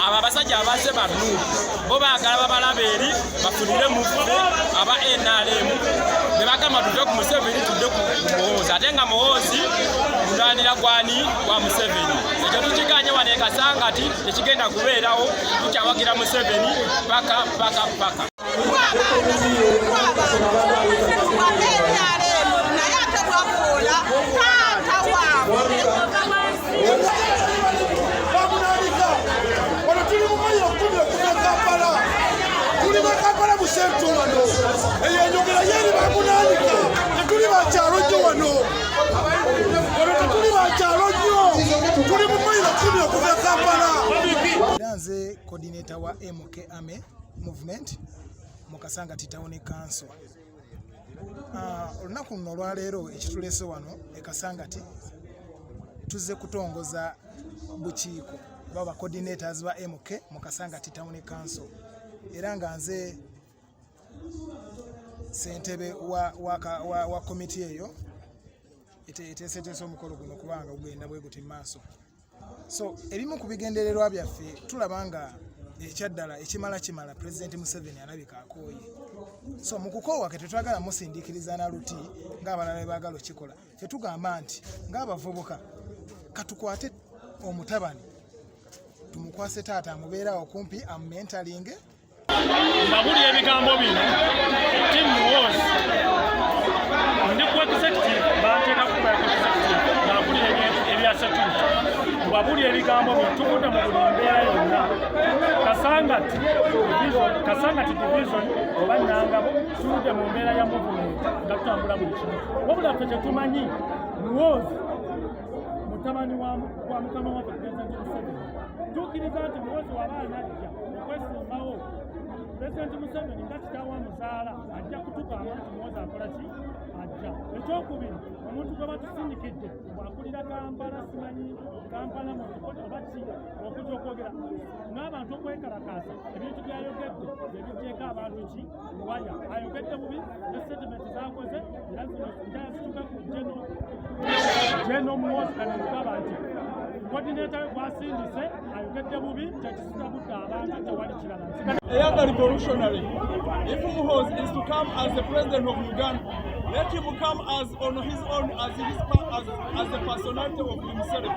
aba basajja abazze banu bo baagala babalaberi bafunire muvube aba NRM ne bagamba tuve ku Museveni tudde ku Muhoozi ate nga Muhoozi mulwanira gwani wa Museveni ekyo tukiganye wano e Kasangati tekigenda kubeerawo tukyawagira Museveni paka Nze coordinator wa MK Ame Movement mu Kasangati Town Council. Olunaku luno olwaleero ekitulese wano e Kasangati tuzze kutongoza bukiiko baba coordinators ba MK mu Kasangati Town Council. Era nga nze sentebe wa committee eyo eteeseteese omukolo guno kubanga ugenda bwe guti maaso. So ebimu ku bigendererwa byaffe tulaba nga ekyaddala ekimala President Museveni alabika akooye. So mu kukoowa ke tetwagala musindikiriza na luti ng'abalala baagala okikola. Ffe tugamba nti ng'abavubuka katukwate omutabani tumukwase taata amubeera okumpi amumentaling. Mbabuli ebigambo bino Tim Muhoozi ndi ku executive banteeka kuba executive mbabuli ebyasatuuka mbabuli ebigambo bino tukudde mu buli mbeera yonna Kasangati division oba Nangabo tuludde mu mbeera ya movement nga tutambula buli kimu wabula ffe kyetumanyi Muhoozi mutabani wa mukama waffe President Museveni tukkiriza nti Muhoozi w'abaana ajja okwesimbawo President Museveni nga kitaawa muzaala ajja kutukaama nti Muhoozi akola ki ajja. Ekyokubiri omuntu gwe batusindikidde bw'akulira Kampala simanyi Kampala mukoti oba ki okujja okwogera n'abantu okwekalakaasa ebintu by'ayogedde ebijjeeko abantu ki waya ayogedde bubi ne settlement z'akoze era zino njaya zituuka ku Geno Muhoozi kanamugamba nti coordinator we gwasindise ayogedde bubi kyekisita budde abantu tewali kirala. A young revolutionary, if Muhoozi is to come as the president of Uganda, let him come as on his own as the personality of himself.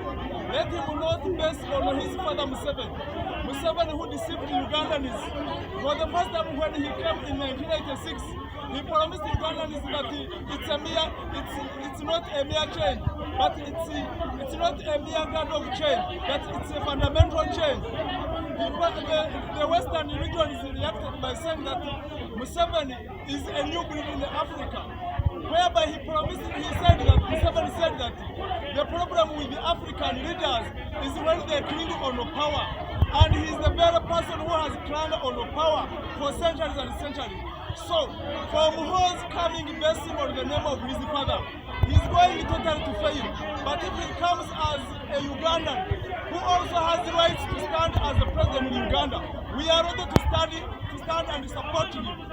Let him not base on his father Museveni. Museveni who deceived Ugandans. For the first time when he came in 1986, he promised Ugandans that it's not a mere change, but it's not a mere kind of change, that it's a fundamental change. The Western regions reacted by saying that Museveni is a new breed in Africa, whereby he said that Museveni said that the problem with the African leaders is when they cling on power, and he is the very person who has clung on power for centuries and centuries. So, for Muhoozi coming basing on the name of his father, he's going totally to fail. But if he comes as a Ugandan who also has the rights to stand as the president of Uganda, we are ready to stand and support him.